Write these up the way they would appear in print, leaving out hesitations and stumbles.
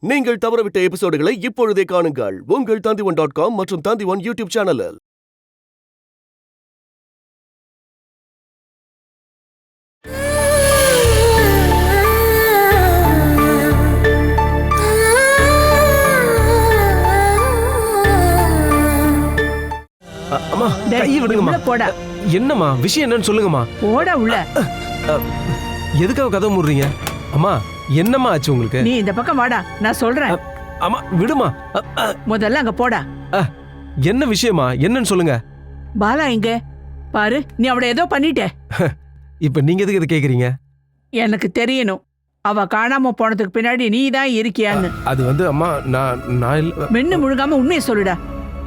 நீங்கள் தவறவிட்ட எபிசோடுகளை இப்பொழுதே காணுங்கள் உங்கள் Tandivan.com மற்றும் Tandivan யூடியூப் சேனலில். அம்மா கை விடுங்கம்மா. போடா. என்னம்மா விஷயம் என்னன்னு சொல்லுங்கம்மா. போடா உள்ள. எதுக்காக கதை மூடுறீங்க? அம்மா என்னம்மா ஆச்சு உங்களுக்கு? நீ இந்த பக்கம் வாடா, நான் சொல்றேன். அம்மா விடுமா. முதல்ல அங்க போடா. என்ன விஷயமா? என்னன்னு சொல்லுங்க. பாலா இங்க பாரு, நீ அவளை ஏதோ பண்ணிட்ட. இப்ப நீங்க எதுக்கு இதை கேக்குறீங்க? எனக்கு தெரியணும், அவ காணாம போனதுக்கு பின்னாடி நீ தான் இருக்கியான்னு. அது வந்து அம்மா நான் மென்னு முழுகாம உண்மையை சொல்லுடா.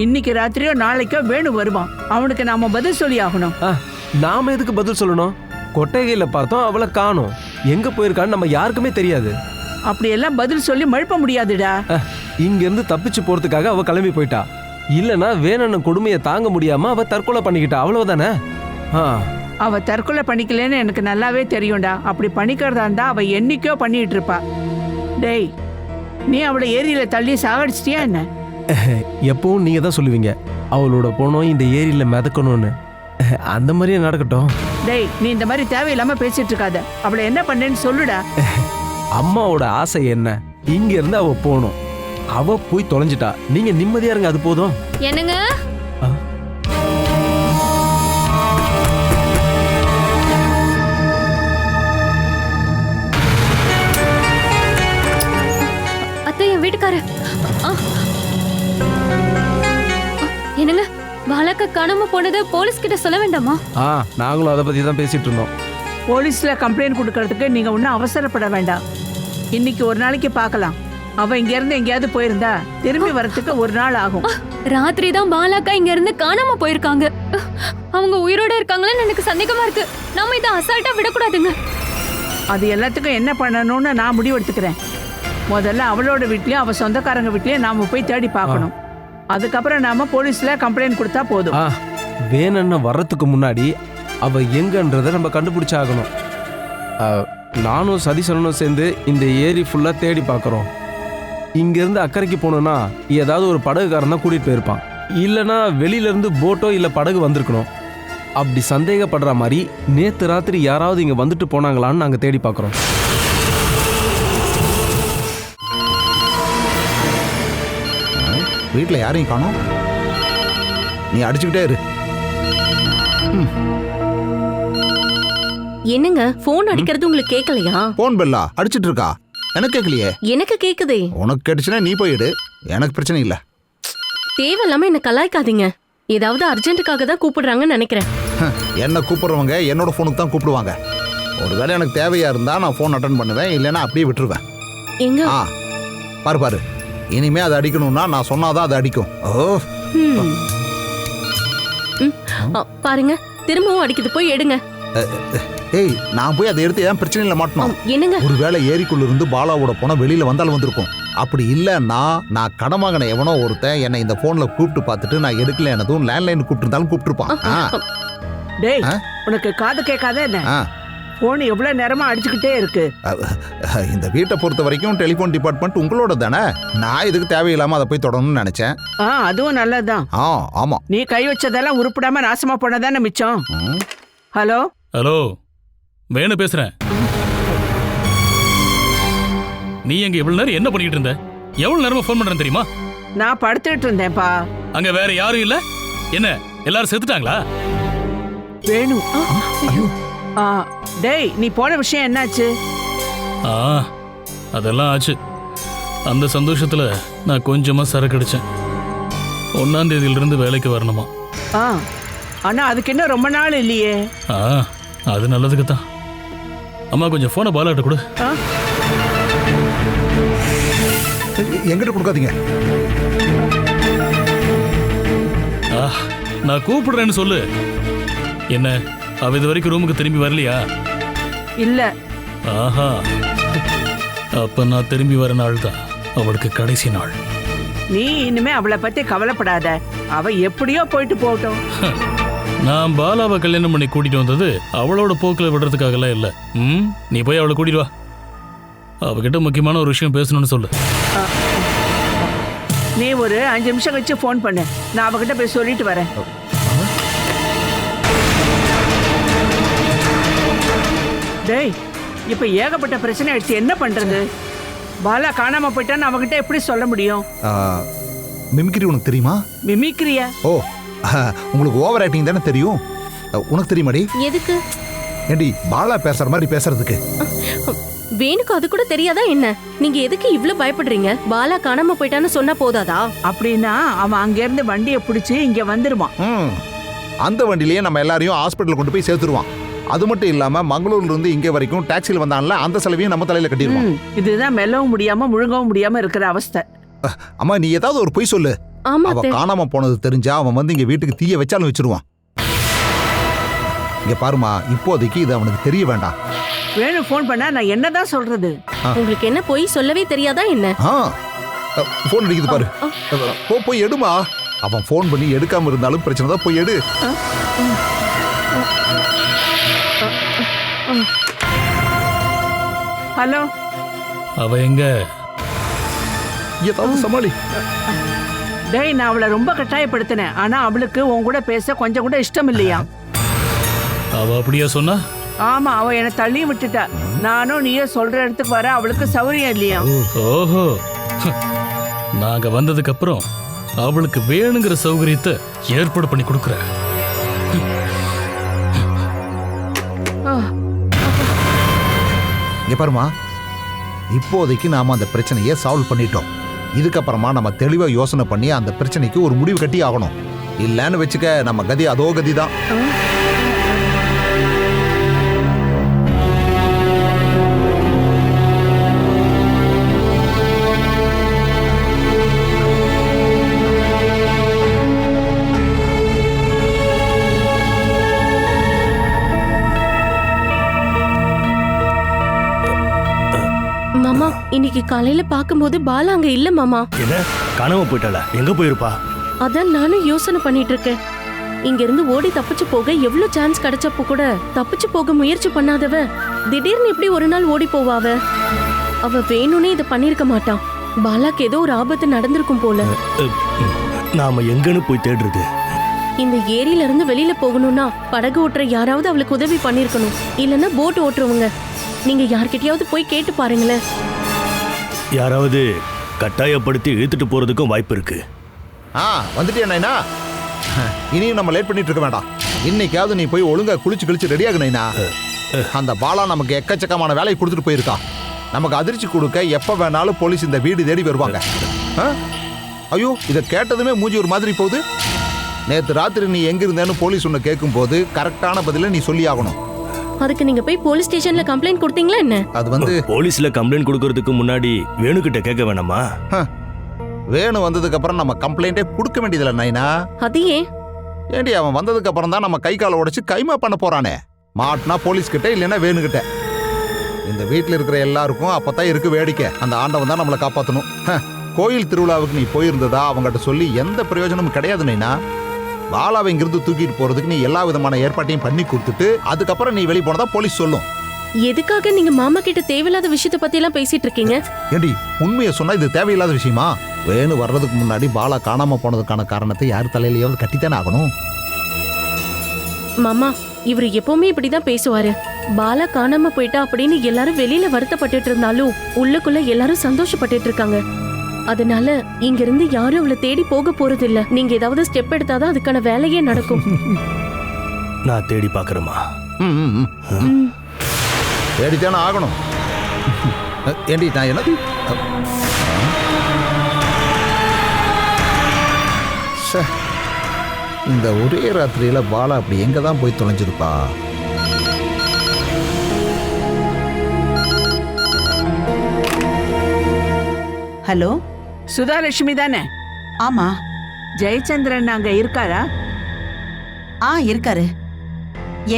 இன்னைக்கு ராத்திரியோ நாளைக்கோ வேணு வருவான், அவனுக்கு நாம பதில் சொல்லி ஆகணும். நாம எதுக்கு பதில் சொல்லணும்? கொட்டகையில பார்த்தோம், அவளை காணோம். எங்க போயிருக்கான்னு நம்ம யாருக்குமே தெரியாது. அப்படியெல்லாம் பதில் சொல்லி மழுப்ப முடியாதுடா. இங்க இருந்து தப்பிச்சு போறதுக்காக அவ கிளம்பி போயிட்டா. இல்லனா வேணான கொடுமையை தாங்க முடியாம அவ தற்கொலை பண்ணிக்கிட்டா, அவ்வளவுதானே? அவ தற்கொலை பண்ணிக்கலன்னு எனக்கு நல்லாவே தெரியும்டா. அப்படி பண்ணிக்கிறதா இருந்தா அவ என்னைக்கோ பண்ணிட்டு இருப்பா. டேய், நீ அவளை ஏரியில தள்ளி சாகடிச்சிட்டியா என்ன? எப்பவும் நீங்க தான் சொல்லுவீங்க அவளோட போனோம் இந்த ஏரியில மிதக்கணும்னு. அந்த மாதிரியே நடக்கட்டும். டேய், நீ இந்த மாதிரி தேவையில்லாம பேசிட்டு இருக்காத. அவளை என்ன பண்ணேன்னு சொல்லுடா. அம்மாவோட ஆசை என்ன? இங்க இருந்து அவ போகணும். அவ போய் தொலைஞ்சிட்டா, நீங்க நிம்மதியா இருங்க, அது போதும். என்னங்க? அத்தை, என் வீட்டுக்கார. என்னங்க, பாலாக்கா காணாம போனது போலீஸ் கிட்ட சொல்ல வேண்டாமா? நாங்களும் அதை பத்தி தான் பேசிட்டு இருந்தோம். போலீஸ்ல கம்ப்ளைண்ட் கொடுக்கறதுக்கு நீங்க ஒன்னும் அவசரப்பட வேண்டாம். இன்னைக்கு ஒரு நாளைக்கு பார்க்கலாம். அவ இங்க இருந்து எங்கேயாவது போயிருந்தா திரும்பி வரத்துக்கு ஒரு நாள் ஆகும். ராத்திரி தான் பாலாக்கா இங்க இருந்து காணாம போயிருக்காங்க. அவங்க உயிரோட இருக்காங்களான்னு எனக்கு சந்தேகமா இருக்கு. நாம இதை அசால்ட்டா விடக்கூடாதுங்க. அது எல்லாத்துக்கும் என்ன பண்ணணும்னு நான் முடிவெடுத்துக்கிறேன். முதல்ல அவளோட வீட்லயும் அவ சொந்தக்காரங்க வீட்லயும் நாம போய் தேடி பார்க்கணும். அதுக்கப்புறம் நாம போலீஸ்ல கம்ப்ளைண்ட் கொடுத்தா போதும். வேணும்னு வர்றதுக்கு முன்னாடி அவ எங்கன்றதை நம்ம கண்டுபிடிச்சாகணும். நானும் சதீசனும் சேர்ந்து இந்த ஏரி ஃபுல்லா தேடி பார்க்குறோம். இங்கேருந்து அக்கறைக்கு போகணுன்னா ஏதாவது ஒரு படகுக்காரன் தான் கூட்டிகிட்டு போயிருப்பான். இல்லைனா வெளியிலேருந்து போட்டோ இல்லை படகு வந்திருக்கணும். அப்படி சந்தேகப்படுற மாதிரி நேற்று ராத்திரி யாராவது இங்கே வந்துட்டு போனாங்களான்னு நாங்கள் தேடி பார்க்குறோம். வீட்டில் யாரையும் காணோம். நீ அடிச்சுக்கிட்டே இரு. என்னங்க போன் அடிக்கிறது உங்களுக்கு கேட்கலையா? போன் பெல்லா அடிச்சிட்டு இருக்கா? எனக்கு கேட்கலையே. எனக்கு கேக்குதே. உனக்கு கேட்டுச்சுன்னா நீ போயிடு, எனக்கு பிரச்சனை இல்ல. தேவையில்லாம என்ன கலாய்க்காதீங்க. ஏதாவது அர்ஜென்ட்டுக்காக தான் கூப்பிடுறாங்கன்னு நினைக்கிறேன். என்ன கூப்பிடுறவங்க என்னோட போனுக்கு தான் கூப்பிடுவாங்க. ஒருவேளை எனக்கு தேவையா இருந்தா நான் போன் அட்டன் பண்ணுவேன், இல்லைன்னா அப்படியே விட்டுருவேன். எங்க பாரு பாரு, இனிமே அதை அடிக்கணும்னா நான் சொன்னாதான் அதை அடிக்கும். பாருங்க, திரும்பவும் அடிக்குது, போய் எடுங்க. ஏய், நான் போய் அதை எடுத்து ஏன் பிரச்சனையில மாட்டணும்? என்னங்க? ஒருவேளை ஏரிக்குள்ள இருந்து பாலாவோட போன வெளியில வந்தாலும் வந்திருக்கும். அப்படி இல்லைன்னா நான் கடமாகன எவனோ ஒருத்தன் என்னை இந்த போன்ல கூப்பிட்டு பார்த்துட்டு நான் எடுக்கல, எனதும் லேண்ட்லைன் கூப்பிட்டு இருந்தாலும் கூப்பிட்டுருப்பான். டேய், உனக்கு காது கேட்காத என்ன? போன் எவ்வளவு நேரமா அடிச்சுக்கிட்டே இருக்கு. இந்த வீட்டை பொறுத்த வரைக்கும் டெலிபோன் டிபார்ட்மெண்ட் உங்களோட தானே. நான் இதுக்கு தேவையில்லாம அதை போய் தொடரணும்னு நினைச்சேன். அதுவும் நல்லதுதான். ஆமா, நீ கை வச்சதெல்லாம் உருப்படாம நாசமா போனதானே மிச்சம். ஹலோ ஹலோ, வேணு பேசுறேன். நீ எங்க இவ்வளவு நேரம் என்ன பண்ணிட்டு இருந்த? எவ்வளவு நேரமா போன் பண்றேன் தெரியுமா? நான் படுத்துட்டு இருந்தேன்ப்பா. அங்க வேற யாரும் இல்ல? என்ன எல்லாரும் செத்துட்டாங்களா? வேணு. டேய், நீ போன விஷயம் என்னாச்சு? அதெல்லாம் ஆச்சு. அந்த சந்தோஷத்துல நான் கொஞ்சமா சரக்கு அடிச்சேன். 1ஆம் தேதியிலிருந்து வேலைக்கு வரணுமா? ஆனா அதுக்கு என்ன ரொம்ப நாள் இல்லையே. அது நல்லதுக்கு தான். அம்மா, கொஞ்சம் போனை பாலாட்ட கொடு. எங்கிட்ட கொடுக்காதீங்க. நான் கூப்பிடுறேன்னு சொல்லு. என்ன, அவ இது வரைக்கும் ரூமுக்கு திரும்பி வரலையா? இல்ல. ஆஹா, அப்ப நான் திரும்பி வர நாள் தான் அவளுக்கு கடைசி நாள். நீ இனிமே அவளை பத்தி கவலைப்படாத. அவ எப்படியோ போயிட்டு போகட்டும். நான் பாலாவை கல்யாணம் பண்ணி கூட்டிட்டு வந்தது அவளோட போக்கில் விடுறதுக்காகலாம் இல்லை. நீ போய் அவளை கூட்டிட்டு வா. அவகிட்ட முக்கியமான ஒரு விஷயம் பேசணும்னு சொல்லு. நீ ஒரு 5 நிமிஷம் கழிச்சு ஃபோன் பண்ணு, நான் அவகிட்ட போய் சொல்லிட்டு வரேன். டேய், இப்ப ஏகப்பட்ட பிரச்சனை ஆயிடுச்சு, என்ன பண்றது? பாலா காணாம போயிட்டான்னு அவகிட்ட எப்படி சொல்ல முடியும்? மிமிக்ரி உனக்கு தெரியுமா? மிமிக்ரியா? ஓ, உங்களுக்கு ஓவர் ஆக்டிங் தானே தெரியும். உனக்கு தெரியுமாடி? எதுக்கு? ஏண்டி பாலா பேசுற மாதிரி பேசுறதுக்கு? வேணுக்கு அது கூட தெரியாதா என்ன? நீங்க எதுக்கு இவ்ளோ பயப்படுறீங்க? பாலா காணாம போயிட்டான்னு சொன்னா போதாதா? அப்படின்னா அவன் அங்க இருந்து வண்டியை பிடிச்சி இங்க வந்துருவான். அந்த வண்டியிலேயே நம்ம எல்லாரையும் ஹாஸ்பிட்டல் கொண்டு போய் சேர்த்துருவான். அது மட்டும் இல்லாம மங்களூர்ல இருந்து இங்க வரைக்கும் டாக்ஸில வந்தான்ல, அந்த செலவையும் நம்ம தலையில கட்டிடுவான். இதுதான் மெல்லவும் முடியாம முழுங்கவும் முடியாம இருக்கிற அவஸ்தை. அம்மா, நீ ஏதாவது ஒரு பொய் சொல்லு. ஆமா அவ காணாம போனது தெரிஞ்சா அவன் வந்து இங்க வீட்டுக்கு தீய வச்சாலும் வச்சிருவான். இங்க பாருமா, இப்போதைக்கு இது அவனுக்கு தெரிய வேண்டாம். வேணும் ஃபோன் பண்ணா நான் என்னதான் சொல்றது? உங்களுக்கு என்ன போய் சொல்லவே தெரியாதா என்ன? போன் அடிக்குது பாரு. போய் எடுமா. அவன் போன் பண்ணி எடுக்காம இருந்தாலும் பிரச்சனை தான், போய் எடு. ஹலோ, அவ எங்க? ஏதாவது சமாளி. டேய், நான் அவளை ரொம்ப கட்டாயப்படுத்தினேன், ஆனா அவளுக்கு உன் கூட பேச கொஞ்சம் கூட இஷ்டம் இல்லையா? அவ அப்படியா சொன்னா? ஆமா, அவ என்னை தள்ளி விட்டுட்டா. நானும் நீயே சொல்ற இடத்துக்கு வர அவளுக்கு சௌரியம் இல்லையா? ஓஹோ, நாங்க வந்ததுக்கு அப்புறம் அவளுக்கு வேணுங்கிற சௌகரியத்தை ஏற்பாடு பண்ணி கொடுக்குறேன். இங்க பாருமா, இப்போதைக்கு நாம அந்த பிரச்சனையை சால்வ் பண்ணிட்டோம். இதுக்கப்புறமா நம்ம தெளிவா யோசனை பண்ணி அந்த பிரச்சனைக்கு ஒரு முடிவு கட்டி ஆகணும். இல்லன்னு வச்சுக்க, நம்ம கதி அதோ கதிதான். மாமா, இன்னைக்கு காலையில பாக்கும்போது பாலா அங்க இல்ல மாமா. என்ன, காணாம போயிட்டாளா? எங்க போயிருப்பா? அதான் நானும் யோசனை பண்ணிட்டு இருக்கேன். இங்க இருந்து ஓடி தப்பிச்சு போக எவ்வளவு சான்ஸ் கிடைச்சப்போ கூட தப்பிச்சு போக முயற்சி பண்ணாதவ திடீர்னு இப்படி ஒரு நாள் ஓடி போவாவ. அவ வேணும்னே இதை பண்ணிருக்க மாட்டான். பாலாக்கு ஏதோ ஒரு ஆபத்து நடந்திருக்கும் போல. நாம எங்கன்னு போய் தேடுறது? இந்த ஏரியில இருந்து வெளியில போகணும்னா படகு ஓட்டுற யாராவது அவளுக்கு உதவி பண்ணிருக்கணும். இல்லன்னா போட் ஓட்டுறவங்க. நீங்க யார்கிட்டயாவது போய் கேட்டு பாருங்களேன். யாராவது கட்டாயப்படுத்தி இழுத்துட்டு போறதுக்கும் வாய்ப்பு இருக்கு. வந்துட்டியா நைனா? இனியும் நம்ம லேட் பண்ணிட்டு இருக்க வேண்டாம். இன்னைக்காவது நீ போய் ஒழுங்கா குளிச்சு கிழிச்சு ரெடியாகு நைனா. அந்த பாலா நமக்கு எக்கச்சக்கமான வேலையை கொடுத்துட்டு போயிருக்கா. நமக்கு அதிர்ச்சி கொடுக்க எப்ப வேணாலும் போலீஸ் இந்த வீடு தேடி வருவாங்க. ஐயோ, இதை கேட்டதுமே மூஞ்சி ஒரு மாதிரி போகுது. நேத்து ராத்திரி நீ எங்க இருந்தேன்னு போலீஸ் உன்னை கேட்கும் போது கரெக்டான பதில நீ சொல்லி ஆகணும். அதுக்கு நீங்க போய் போலீஸ் ஸ்டேஷன்ல கம்ப்ளைண்ட் கொடுத்தீங்களா என்ன? அது வந்து போலீஸ்ல கம்ப்ளைண்ட் கொடுக்கறதுக்கு முன்னாடி வேணுகிட்ட கேட்க வேணாமா? வேணு வந்ததுக்கு அப்புறம் நம்ம கம்ப்ளைண்டே கொடுக்க வேண்டியதில்ல நைனா. அது ஏன்? ஏண்டி, அவன் வந்ததுக்கு அப்புறம் தான் நம்ம கை காலை உடைச்சு கைமா பண்ண போறானே. மாட்டினா போலீஸ் கிட்ட, இல்லைன்னா வேணுகிட்ட. இந்த வீட்டில் இருக்கிற எல்லாருக்கும் அப்பதான் இருக்கு வேடிக்கை. அந்த ஆண்டவன் தான் நம்மளை காப்பாற்றணும். கோயில் திருவிழாவுக்கு நீ போயிருந்ததா அவங்ககிட்ட சொல்லி எந்த பிரயோஜனமும் கிடையாது நைனா. பாலாவை இங்கிருந்து தூக்கிட்டு போறதுக்கு நீ எல்லா விதமான ஏற்பாட்டையும் பண்ணி கொடுத்துட்டு அதுக்கப்புறம் நீ வெளியே போனதா போலீஸ் சொல்லும். எதுக்காக நீங்க மாமா கிட்ட தேவையில்லாத விஷயத்தை பத்தி எல்லாம் பேசிட்டு இருக்கீங்க? ஏண்டி, உண்மையை சொன்னா இது தேவையில்லாத விஷயமா? வேணு வர்றதுக்கு முன்னாடி பாலா காணாம போனதுக்கான காரணத்தை யார் தலையிலையாவது கட்டித்தானே ஆகணும். மாமா, இவரு எப்பவுமே இப்படிதான் பேசுவாரு. பாலா காணாம போயிட்டா அப்படின்னு எல்லாரும் வெளியில வருத்தப்பட்டுட்டு இருந்தாலும் உள்ளுக்குள்ள எல்லாரும் சந்தோஷப்பட்டுட்டு இருக்காங்க. அதனால இங்க இருந்து யாரும் அவளை தேடி போக போறது இல்ல. நீங்க ஏதாவது ஸ்டெப் எடுத்தாதான் அதுக்கான வேலையே நடக்கும். நான் தேடி பாக்குறேமா. தேடித்தானே ஆகணும். ஏண்டி, நான் என்ன இந்த ஒரே ராத்திரியில பாலா அப்படி எங்க தான் போய் தொலைஞ்சிருப்பா? ஹலோ, சுதாலட்சுமி தானே? ஆமா. ஜெயச்சந்திரன் அங்க இருக்காரா? இருக்காரு.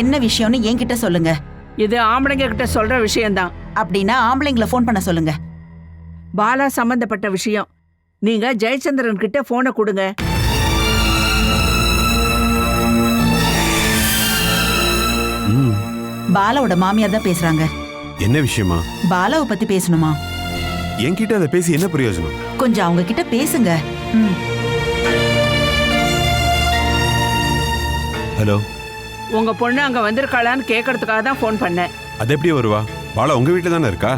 என்ன விஷயம்னு என்கிட்ட சொல்லுங்க. இது ஆம்பளைங்க கிட்ட சொல்ற விஷயம்தான். அப்படின்னா ஆம்பளைங்களை ஃபோன் பண்ண சொல்லுங்க. பாலா சம்பந்தப்பட்ட விஷயம். நீங்க ஜெயச்சந்திரன் கிட்ட போனை கொடுங்க. பாலாவோட மாமியார் தான் பேசுறாங்க. என்ன விஷயமா? பாலாவை பத்தி பேசணுமா? என்கிட்ட அதை பேசி என்ன பிரயோஜனம்? கொஞ்சம் அவங்க கிட்ட பேசுங்க. ஹலோ, உங்க பொண்ணு அங்க வந்திருக்காளான்னு கேட்கறதுக்காக தான் ஃபோன் பண்ணேன். அது எப்படி வருவா? பாலா உங்க வீட்டுல தானே இருக்கா?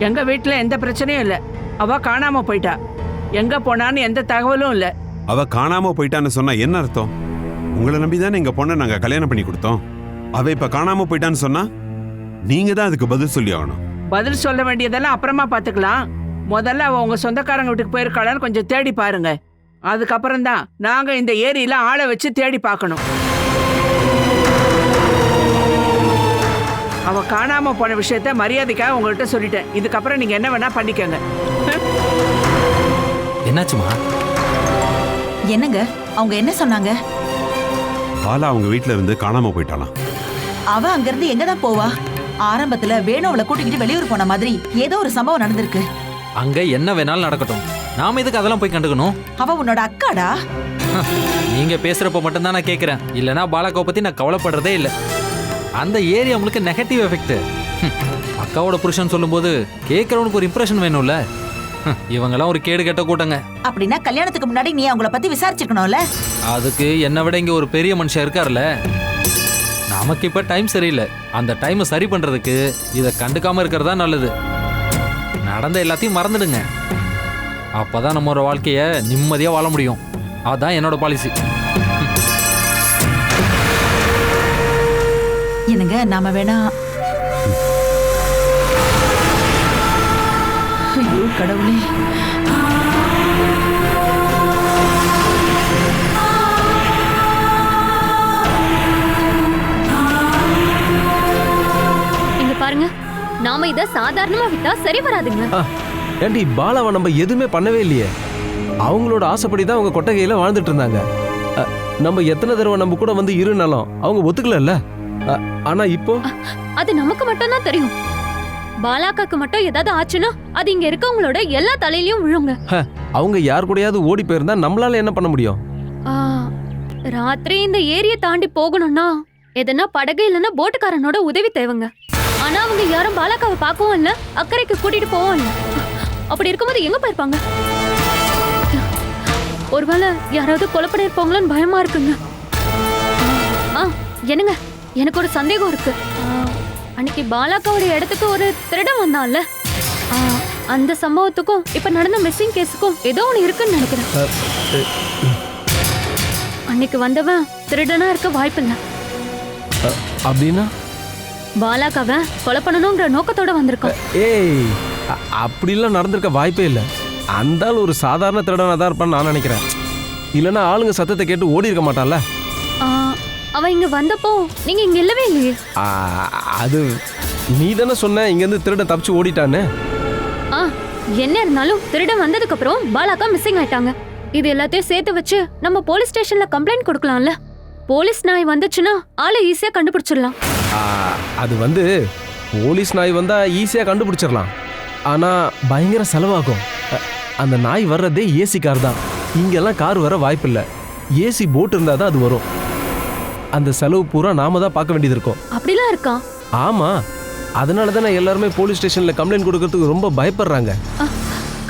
எங்க வீட்டுல எந்த பிரச்சனையும் இல்ல. அவ காணாம போயிட்டா. எங்க போனான்னு எந்த தகவலும் இல்ல. அவ காணாம போயிட்டான்னு சொன்னா என்ன அர்த்தம்? உங்களை நம்பி தானே எங்க பொண்ணை நாங்க கல்யாணம் பண்ணி கொடுத்தோம். அவ இப்ப காணாம போயிட்டான்னு சொன்னா நீங்க தான் அதுக்கு பதில் சொல்லி ஆகணும். பதில் சொல்ல வேண்டியதெல்லாம் அப்புறமா பாத்துக்கலாம். முதல்ல அவ உங்க சொந்தக்காரங்க வீட்டுக்கு போயிருக்காளான்னு கொஞ்சம் தேடி பாருங்க. அதுக்கப்புறம் தான் நாங்க இந்த ஏரியில ஆளை வச்சு தேடி பார்க்கணும். அவ காணாம போன விஷயத்த மரியாதைக்காக உங்கள்கிட்ட சொல்லிட்டேன். இதுக்கப்புறம் நீங்க என்ன வேணா பண்ணிக்கங்க. என்னாச்சுமா? என்னங்க அவங்க என்ன சொன்னாங்க? பாலா அவங்க வீட்டுல இருந்து காணாம போயிட்டாலாம். அவ அங்கிருந்து எங்க தான் போவா? ஆரம்பத்துல வேணு அவளை கூட்டிக்கிட்டு வெளியூர் போன மாதிரி ஏதோ ஒரு சம்பவம் நடந்திருக்கு. அங்க என்ன வேணாலும் நடக்கட்டும், நாம எதுக்கு அதெல்லாம் போய் கண்டுக்கணும்? அவ உன்னோட அக்காடா. நீங்க பேசுறப்ப மட்டும்தான் நான் கேட்கறேன். இல்லனா பாலாக்காவை பத்தி நான் கவலைப்படுறதே இல்லை. அந்த ஏரியா உங்களுக்கு நெகட்டிவ் எஃபெக்ட். அக்காவோட புருஷன் சொல்லும்போது கேட்கறவனுக்கு ஒரு இம்ப்ரெஷன் வேணும்ல. இவங்கெல்லாம் ஒரு கேடு கெட்ட கூட்டங்க. அப்படின்னா கல்யாணத்துக்கு முன்னாடி நீ அவங்கள பத்தி விசாரிச்சிருக்கணும்ல. அதுக்கு என்னை விட இங்க ஒரு பெரிய மனுஷன் இருக்காருல்ல. நமக்கு இப்ப டைம் சரியில்லை. அந்த டைமை சரி பண்றதுக்கு இதை கண்டுக்காம இருக்கிறதா நல்லது. நடந்த எல்லாத்தையும் மறந்துடுங்க. அப்பதான் நம்ம ஒரு வாழ்க்கைய நிம்மதியா வாழ முடியும். அதான் என்னோட பாலிசி. என்னங்க நாம வேணா. ஐயோ கடவுளே. இங்க பாருங்க, நாம இத சாதாரணமா விட்டா சரி வராதுங்க. ஏண்டி பாலாவை நம்ம எதுவுமே பண்ணவே இல்லையே. அவங்களோட ஆசைப்படி தான் அவங்க கொட்டகையில வாழ்ந்துட்டு இருந்தாங்க. நம்ம எத்தனை தடவை நம்ம கூட வந்து இருனாலும் அவங்க ஒத்துக்கல. ஆனா இப்போ அது நமக்கு மட்டும் தான் தெரியும். பாலாக்காக்கு மட்டும் ஏதாவது ஆச்சுன்னா அது இங்க இருக்கவங்களோட எல்லா தலையிலயும் விழுங்க. அவங்க யார் கூடயாவது ஓடி போயிருந்தா நம்மளால என்ன பண்ண முடியும்? ராத்திரி இந்த ஏரியை தாண்டி போகணும்னா எதனா படகு இல்லைன்னா போட்டுக்காரனோட உதவி தேவைங்க. ஆனா அவங்க யாரும் பாலாக்காவை பார்க்கவும் இல்ல, அக்கறைக்கு கூட்டிட்டு போவோம் இல்ல. அப்படி இருக்கும்போது எங்க போயிருப்பாங்க? ஒருவேளை யாராவது கொலை பண்ணிருப்பாங்களோன்னு பயமா இருக்குங்க. என்னங்க, எனக்கு ஒரு சந்தேகம் இருக்கு. அன்னைக்கு பாலாக்காவோட இடத்துக்கு ஒரு திருடன் வந்தான்ல, அந்த சம்பவத்துக்கும் இப்ப நடந்த மிஸ்ஸிங் கேஸுக்கும் ஏதோ ஒண்ணு இருக்குன்னு நினைக்கிறேன். அன்னைக்கு வந்தவன் திருடனா இருக்க வாய்ப்பில்லை. அப்படின்னா பாலாக்காவை கொலை பண்ணணுங்கிற நோக்கத்தோட வந்திருக்கான். ஏய், அப்படிலாம் நடந்திருக்க வாய்ப்பே இல்லை. அந்த ஆள் ஒரு சாதாரண திருடனா தான் இருப்பான்னு நான் நினைக்கிறேன். இல்லைன்னா ஆளுங்க சத்தத்தை கேட்டு ஓடி இருக்க மாட்டான்ல. அவன் இங்க வந்தப்போ நீங்க இங்க இல்லவே இல்லையே. அது நீ தானே சொன்ன இங்கேருந்து திருடன் தப்பிச்சு ஓடிட்டான்னு. என்ன இருந்தாலும் திருடன் வந்ததுக்கு அப்புறம் பாலாக்கா மிஸ்ஸிங் ஆயிட்டாங்க. இது எல்லாத்தையும் சேர்த்து வச்சு நம்ம போலீஸ் ஸ்டேஷன்ல கம்ப்ளைண்ட் கொடுக்கலாம்ல. போலீஸ் நாய் வந்துச்சுன்னா ஆளை ஈஸியா கண்டுபிடிச்சிடலாம். அது வந்து போலீஸ் நாய் வந்தா ஈஸியா கண்டுபிடிச்சிடலாம். ஆனா பயங்கர செலவாகும். அந்த நாய் வர்றதே ஏசி கார் தான். இங்கெல்லாம் கார் வர வாய்ப்பு இல்லை. ஏசி போட் இருந்தா தான் அது வரும். அந்த செலவு பூரா நாம தான் பார்க்க வேண்டியது இருக்கும். அப்படிலாம் இருக்கா? ஆமா, அதனால தானே எல்லாருமே போலீஸ் ஸ்டேஷன்ல கம்ப்ளைண்ட் கொடுக்கறதுக்கு ரொம்ப பயப்படுறாங்க.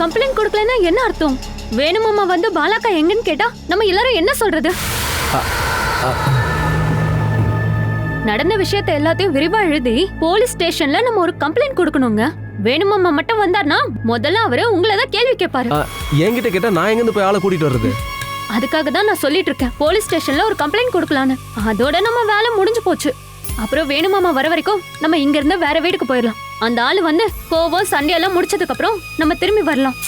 கம்ப்ளைண்ட் கொடுக்கலன்னா என்ன அர்த்தம்? வேணுமாமா வந்து பாலாக்கா எங்கன்னு கேட்டா நம்ம எல்லாரும் என்ன சொல்றது? நடந்த விஷயத்தை எல்லாத்தையும் விரிவா எழுதி போலீஸ் ஸ்டேஷன்ல நம்ம ஒரு கம்ப்ளைண்ட் கொடுக்கணுங்க. வேணுமாமா மட்டும் வந்தார்னா முதல்ல அவரு உங்களை தான் கேள்வி கேட்பாரு. என்கிட்ட கேட்டா நான் எங்க இருந்து போய் ஆளை கூட்டிட்டு வர்றது? அதுக்காக தான் நான் சொல்லிட்டு இருக்கேன், போலீஸ் ஸ்டேஷன்ல ஒரு கம்ப்ளைண்ட் கொடுக்கலான்னு. அதோட நம்ம வேலை முடிஞ்சு போச்சு. அப்புறம் வேணுமாமா வர வரைக்கும் நம்ம இங்க இருந்து வேற வீட்டுக்கு போயிடலாம். அந்த ஆளு வந்து கோவம் சண்டையெல்லாம் முடிச்சதுக்கு அப்புறம் நம்ம திரும்பி வரலாம்.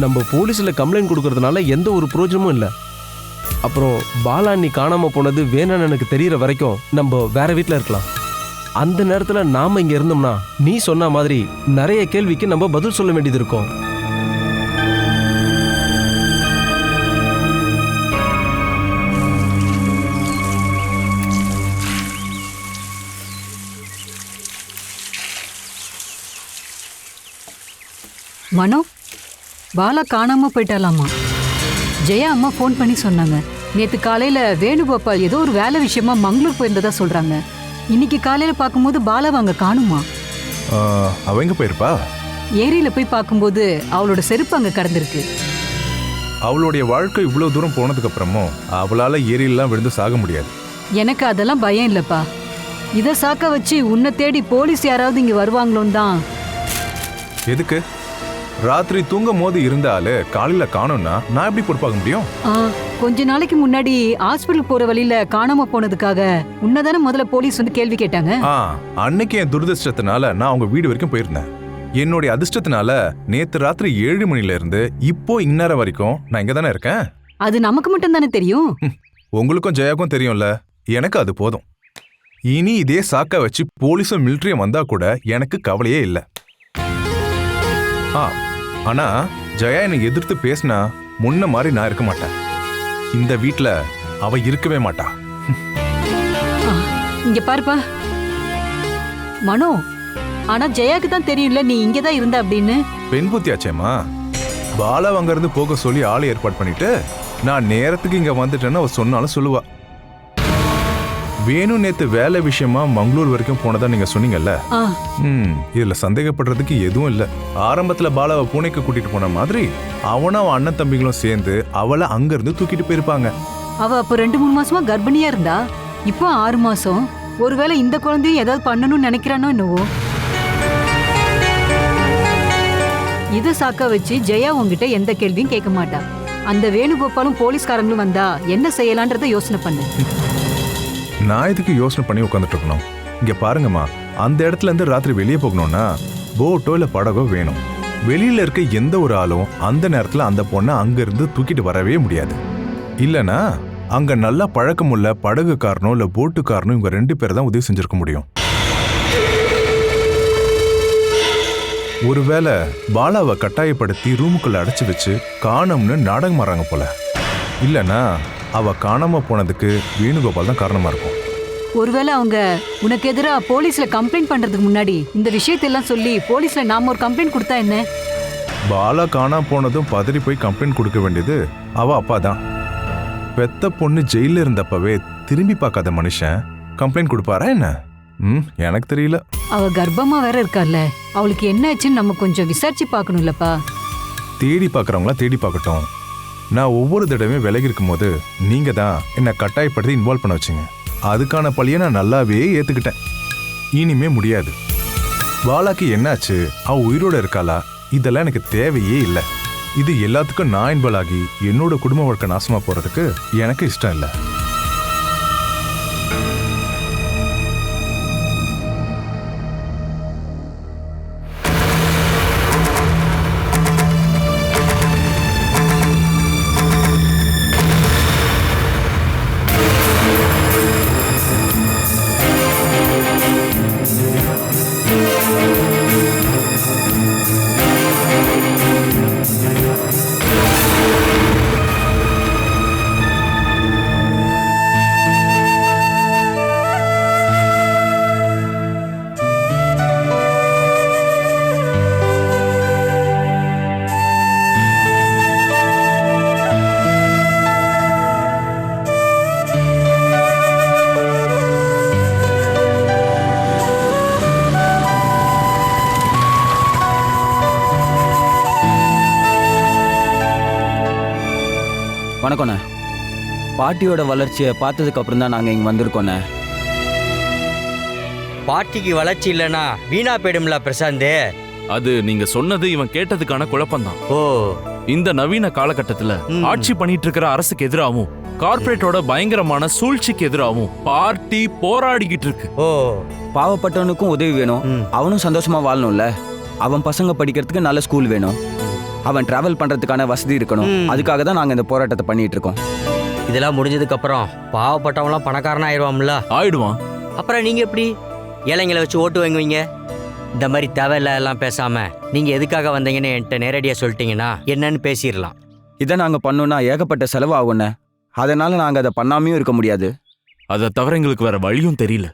நம்ம போலீஸ்ல கம்ப்ளைண்ட் கொடுக்கறதுனால எந்த ஒரு பிரயோஜனமும் இல்லை. அப்புறம் பாலா நீ காணாம போனது வேணும்னு எனக்கு தெரியற வரைக்கும் நம்ம வேற வீட்டுல இருக்கலாம். அந்த நேரத்துல நாம இங்க இருந்தோம்னா நீ சொன்ன மாதிரி நிறைய கேள்விக்கு நம்ம பதில் சொல்ல வேண்டியது இருக்கும். மனோ, பாலா காணாம போயிட்டாலாமா? ஜெயா அம்மா ஃபோன் பண்ணி சொன்னாங்க. நேற்று காலையில வேணுகோபால் ஏதோ ஒரு வேலை விஷயமா மங்களூர் போயிருந்ததா சொல்றாங்க. இன்னைக்கு காலையில பார்க்கும்போது பாலாவை அங்க காணுமா? அவ எங்க போயிருப்பா? ஏரியில போய் பார்க்கும்போது அவளோட செருப்பு அங்க கடந்திருக்கு. அவளுடைய வாழ்க்கை இவ்வளவு தூரம் போனதுக்கு அப்புறமும் அவளால ஏரியெல்லாம் விழுந்து சாக முடியாது. எனக்கு அதெல்லாம் பயம் இல்லப்பா. இத சாக்க வச்சு உன்னை தேடி போலீஸ் யாராவது இங்க வருவாங்களோன்னு தான். எதுக்கு? ராத்திரி தூங்கும் போது இருந்தாலே காலையில காணோம்னா நான் எப்படி பொறுப்பாக முடியும்? கொஞ்ச நாளைக்கு முன்னாடி ஹாஸ்பிட்டல் போற வழியில காணாம போனதுக்காக உன்னதானே முதல்ல போலீஸ் வந்து கேள்வி கேட்டாங்க. அன்னைக்கு என் துரதிருஷ்டத்தினால நான் அவங்க வீடு வரைக்கும் போயிருந்தேன். என்னுடைய அதிர்ஷ்டத்தினால நேத்து ராத்திரி 7 மணில இருந்து இப்போ இந்நேரம் வரைக்கும் நான் இங்க தானே இருக்கேன். அது நமக்கு மட்டும் தானே தெரியும். உங்களுக்கும் ஜெயாக்கும் தெரியும்ல. எனக்கு அது போதும். இனி இதே சாக்க வச்சு போலீஸும் மிலிட்டரியும் வந்தா கூட எனக்கு கவலையே இல்லை. ஆனா ஜெயா என்னை எதிர்த்து பேசினா முன்ன மாதிரி நான் இருக்க மாட்டேன். இந்த வீட்ல அவ இருக்கவே மாட்டா. இங்க பாருப்பா மனோ, ஆனா ஜெயாக்கு தான் தெரியும்ல நீ இங்கதான் இருந்த அப்படின்னு. பெண் புத்தியாச்சேம்மா. பாலா அங்க இருந்து போக சொல்லி ஆளை ஏற்பாடு பண்ணிட்டு நான் நேரத்துக்கு இங்க வந்துட்டேன்னு அவ சொன்னாலும் சொல்லுவா. வேணு நேத்து வேலை விஷயமா மங்களூர் வரைக்கும் போனதா நீங்க சொன்னீங்கல்ல. இதுல சந்தேகப்படுறதுக்கு எதுவும் இல்ல. ஆரம்பத்துல பாலாவை பூனைக்கு கூட்டிட்டு போன மாதிரி அவனும் அவன் அண்ணன் தம்பிகளும் சேர்ந்து அவளை அங்க இருந்து தூக்கிட்டு போயிருப்பாங்க. அவ அப்ப 2-3 மாசமா கர்ப்பிணியா இருந்தா, இப்போ 6 மாசம். ஒருவேளை இந்த குழந்தையும் ஏதாவது பண்ணணும்னு நினைக்கிறானோ என்னவோ. இத சாக்க வச்சு ஜெயா உங்ககிட்ட எந்த கேள்வியும் கேட்க மாட்டா. அந்த வேணுகோபாலும் போலீஸ்காரங்களும் வந்தா என்ன செய்யலான்றத யோசனை பண்ணு. நான் இதுக்கு யோசனை பண்ணி உட்காந்துட்டு இருக்கணும். இங்க பாருங்கம்மா, அந்த இடத்துல இருந்து ராத்திரி வெளியே போகணும்னா போட்டோ இல்ல படகோ வேணும். வெளியில இருக்க எந்த ஒரு ஆளும் அந்த நேரத்துல அந்த பொண்ணை அங்க இருந்து தூக்கிட்டு வரவே முடியாது. இல்லனா அங்க நல்லா பழக்கமுள்ள படகுக்காரனோ இல்ல போட்டுக்காரனோ இவங்க 2 பேர் தான் உதவி செஞ்சிருக்க முடியும். ஒருவேளை பாலாவை கட்டாயப்படுத்தி ரூமுக்குள்ள அடைச்சு வச்சு காணோம்னு நாடகம் மாறாங்க போல. இல்லனா அவ காணாம போனதுக்கு வேணுகோபால் தான் காரணமா இருக்கும். ஒருவேளை அவங்க உனக்கு எதிராக போலீஸ்ல கம்ப்ளைண்ட் பண்றதுக்கு முன்னாடி இந்த விஷயத்தெல்லாம் சொல்லி போலீஸ்ல நாம ஒரு கம்ப்ளைண்ட் கொடுத்தா என்ன? பாலா காணாம போனதும் பதறி போய் கம்ப்ளைண்ட் கொடுக்க வேண்டியது அவ அப்பா தான். பெத்த பொண்ணு ஜெயில இருந்தப்பவே திரும்பி பார்க்காத மனுஷன் கம்ப்ளைண்ட் கொடுப்பாரா என்ன? எனக்கு தெரியல. அவ கர்ப்பமா வேற இருக்கார்ல, அவளுக்கு என்ன ஆச்சுன்னு நம்ம கொஞ்சம் விசாரிச்சு பார்க்கணும்லப்பா. தேடி பார்க்கறவங்களா தேடி பார்க்கட்டும். நான் ஒவ்வொரு தடவையும் விலகி இருக்கும் போது நீங்க தான் என்னை கட்டாயப்படுத்தி இன்வால்வ் பண்ண வச்சிங்க. அதுக்கான பழியை நான் நல்லாவே ஏத்துக்கிட்டேன். இனிமே முடியாது. பாலாக்கு என்னாச்சு, அவ உயிரோட இருக்காளா, இதெல்லாம் எனக்கு தேவையே இல்லை. இது எல்லாத்துக்கும் நான் இன்வால்வ் ஆகி என்னோட குடும்ப வாழ்க்கை நாசமா போறதுக்கு எனக்கு இஷ்டம் இல்லை. வணக்கண்ணே. பாட்டியோட வளர்ச்சியை பார்த்ததுக்கு அப்புறம் தான் நாங்கள் இங்கே வந்திருக்கோண்ணே. பாட்டிக்கு வளர்ச்சி இல்லைன்னா வீணா போயிடும்ல பிரசாந்த். அது நீங்க சொன்னது இவன் கேட்டதுக்கான குழப்பம்தான். இந்த நவீன காலகட்டத்துல ஆட்சி பண்ணிட்டு இருக்கிற அரசுக்கு எதிராகவும் கார்ப்பரேட்டோட பயங்கரமான சூழ்ச்சிக்கு எதிராகவும் பார்ட்டி போராடிக்கிட்டு இருக்கு. பாவப்பட்டவனுக்கும் உதவி வேணும், அவனும் சந்தோஷமா வாழணும்ல. அவன் பசங்க படிக்கிறதுக்கு நல்ல ஸ்கூல் வேணும், அவன் டிராவல் பண்றதுக்கான வசதி இருக்கணும். அதுக்காக தான் நாங்க இந்த போராட்டத்தை பண்ணிட்டு இருக்கோம். இதெல்லாம் முடிஞ்சதுக்கு அப்புறம் பாவப்பட்டவங்களாம் பணக்காரனா ஆயிடுவான்ல. ஆயிடுவான். அப்புறம் நீங்க எப்படி ஏழைங்களை வச்சு ஓட்டு வாங்குவீங்க? இந்த மாதிரி தேவையில்ல எல்லாம் பேசாம நீங்க எதுக்காக வந்தீங்கன்னு என்கிட்ட நேரடியா சொல்லிட்டீங்கன்னா என்னன்னு பேசிடலாம். இதை நாங்க பண்ணோம்னா ஏகப்பட்ட செலவு ஆகும்ண்ணே. அதனால நாங்க அதை பண்ணாமையும் இருக்க முடியாது. அதை தவிர எங்களுக்கு வேற வழியும் தெரியல.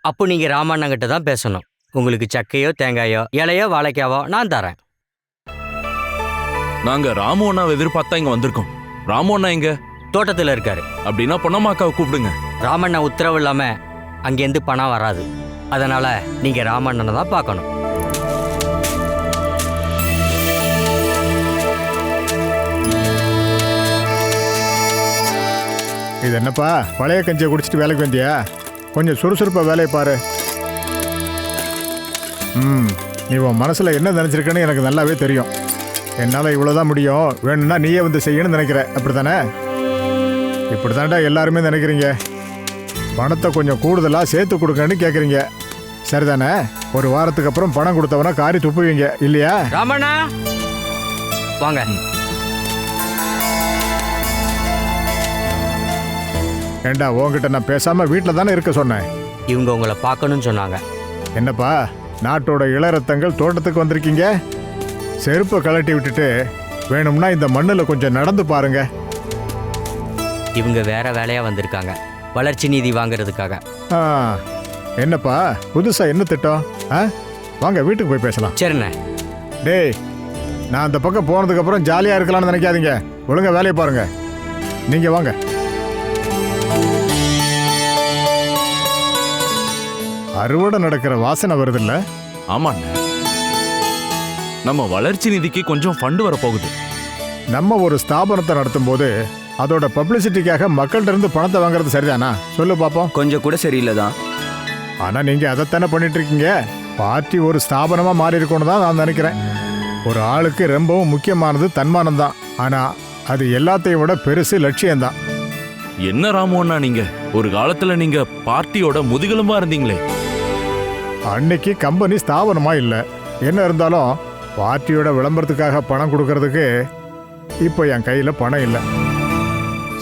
அப்போ நீங்க ராமண்ணங்கிட்ட தான் பேசணும். உங்களுக்கு சக்கையோ தேங்காயோ இலையோ வாழைக்காவோ நான் தரேன். நாங்க ராமு அண்ணாவை எதிர்பார்த்தா இங்க வந்திருக்கோம். ராமு அண்ணா எங்க? தோட்டத்துல இருக்காரு. அப்படின்னா பொன்னம்மாக்காவை கூப்பிடுங்க. ராமண்ணா உத்தரவு இல்லாம அங்கேருந்து பணம் வராது. அதனால நீங்க ராமண்ணனை தான் பார்க்கணும். என்னப்பா பழைய கஞ்சியை குடிச்சிட்டு வேலைக்கு வந்தியா? கொஞ்சம் சுறுசுறுப்பாக வேலையை பாரு. நீ உன் மனசில் என்ன நினச்சிருக்கன்னு எனக்கு நல்லாவே தெரியும். என்னால் இவ்வளோதான் முடியும், வேணும்னா நீயே வந்து செய்யணும்னு நினைக்கிற, அப்படி தானே? இப்படி தான்டா எல்லாருமே நினைக்கிறீங்க. பணத்தை கொஞ்சம் கூடுதலாக சேர்த்து கொடுக்கன்னு கேட்குறீங்க, சரிதானே? ஒரு வாரத்துக்கு அப்புறம் பணம் கொடுத்தவனா காரி துப்புவீங்க இல்லையா? ராமண்ணா வாங்க. ஏண்டா உங்ககிட்ட நான் பேசாம வீட்டில் தானே இருக்க சொன்னேன். இவங்க உங்களை பார்க்கணும்னு சொன்னாங்க. என்னப்பா நாட்டோட இளரத்தங்கள் தோட்டத்துக்கு வந்திருக்கீங்க? செருப்பை கழட்டி விட்டுட்டு வேணும்னா இந்த மண்ணில் கொஞ்சம் நடந்து பாருங்க. இவங்க வேற வேலையா வந்திருக்காங்க, வளர்ச்சி நிதி வாங்குறதுக்காக. என்னப்பா புதுசா என்ன திட்டம்? வாங்க வீட்டுக்கு போய் பேசலாம். சரிண்ணே. டேய், நான் அந்த பக்கம் போனதுக்கு அப்புறம் ஜாலியா இருக்கலாம்னு நினைக்காதீங்க, ஒழுங்கா வேலையை பாருங்க. நீங்க வாங்க. அறுவடை நடக்கிற வாசனை வருதுல்ல? ஆமாண்ண, நம்ம வளர்ச்சி நிதிக்கு கொஞ்சம் ஃபண்ட் வர போகுது. நம்ம ஒரு ஸ்தாபனத்தை நடத்தும் போது அதோட பப்ளிசிட்டிக்காக மக்கள்கிட்ட இருந்து பணத்தை வாங்குறது சரிதானா? சொல்லு பாப்போம். கொஞ்சம் கூட சரியில்லைதான். ஆனா நீங்க அதைத்தானே பண்ணிட்டு இருக்கீங்க. பார்ட்டி ஒரு ஸ்தாபனமா மாறி இருக்கும்னு தான் நான் நினைக்கிறேன். ஒரு ஆளுக்கு ரொம்பவும் முக்கியமானது தன்மானம் தான், ஆனா அது எல்லாத்தையும் விட பெருசு லட்சியம்தான். என்ன ராமோண்ணா, நீங்க ஒரு காலத்துல நீங்க பார்ட்டியோட முதுகெலும்பா இருந்தீங்களே. அன்னைக்கு கம்பெனி ஸ்தாபனமா இல்ல, என்ன இருந்தாலும் பார்ட்டியோட விளம்பரத்துக்காக பணம் கொடுக்கறதுக்கு இப்போ என் கையில பணம் இல்லை.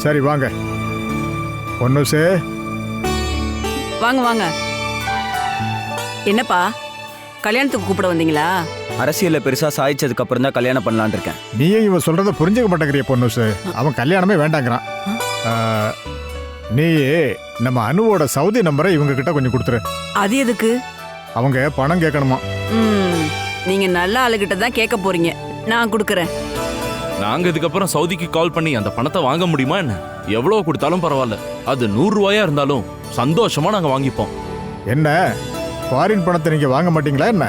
சரி வாங்க. பொன்னுசே வாங்க வாங்க. என்னப்பா கல்யாணத்துக்கு கூப்பிட வந்தீங்களா? அரசியல்ல பெருசா சாதிச்சதுக்கு அப்புறம் தான் கல்யாணம் பண்ணலான்னு இருக்கேன். நீயே இவன் சொல்றத புரிஞ்சுக்க மாட்டேங்கிறிய பொன்னுசு. அவன் கல்யாணமே வேண்டாங்கிறான். நீ நம்ம அனுவோட சவுதி நம்பரை இவங்க கிட்ட கொஞ்சம் கொடுத்துரு. அது எதுக்கு? அவங்க பணம் கேட்கணுமா. நீங்க நல்ல ஆளுகிட்ட தான் கேட்க போறீங்க, நான் கொடுக்கறேன். நாங்க இதுக்கப்புறம் சவுதிக்கு கால் பண்ணி அந்த பணத்தை வாங்க முடியுமா என்ன? எவ்வளவு கொடுத்தாலும் பரவாயில்ல, அது 100 ரூபாயா இருந்தாலும் சந்தோஷமா நாங்க வாங்கிப்போம். என்ன ஃபாரின் பணத்தை நீங்க வாங்க மாட்டீங்களா என்ன?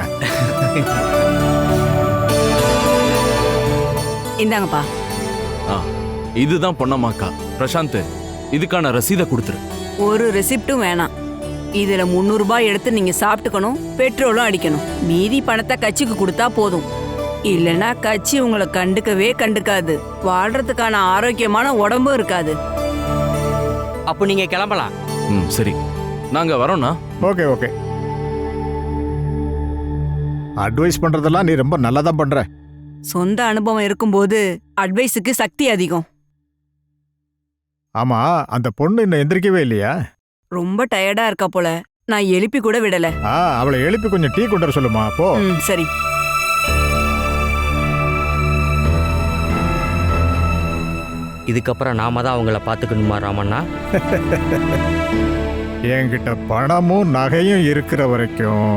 இந்தாங்கப்பா. இதுதான் பொன்னம்மாக்கா. பிரசாந்த், இதுக்கான ரசீதை கொடுத்துரு. ஒரு ரெசிப்டும் வேணாம். இதுல 300 ரூபாய் எடுத்து நீங்க சாப்பிட்டுக்கணும், பெட்ரோலும் அடிக்கணும். மீதி பணத்தை கட்சிக்கு கொடுத்தா போதும். இல்லைன்னா கட்சி உங்களை கண்டுக்கவே கண்டுக்காது, வாழ்றதுக்கான ஆரோக்கியமான உடம்பும் இருக்காது. அப்போ நீங்க கிளம்பலாம். சரி, நாங்க வரோம்னா. Okay okay. அட்வைஸ் பண்றதெல்லாம் நீ ரொம்ப நல்லா தான் பண்ற. சொந்த அனுபவம் இருக்கும்போது அட்வைஸுக்கு சக்தி அதிகம். ஆமா, அந்த பொண்ணு இன்னும் எந்திரிக்கவே இல்லையா? ரொம்ப டயர்டா இருக்கா போல, நான் எழுப்பி கூட விடல. அவளை எழுப்பி கொஞ்சம் டீ கொண்டு வர சொல்லுமா. போ. சரி. இதுக்கப்புறம் நாம தான் அவங்கள பார்த்துக்கணுமா ராமண்ணா? என்கிட்ட பணமும் நகையும் இருக்கிற வரைக்கும்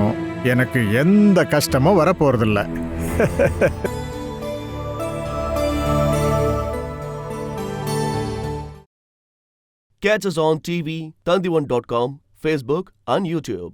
எனக்கு எந்த கஷ்டமும் வரப்போறதில்ல. Catch us on TV, Tandivan.com, Facebook and YouTube.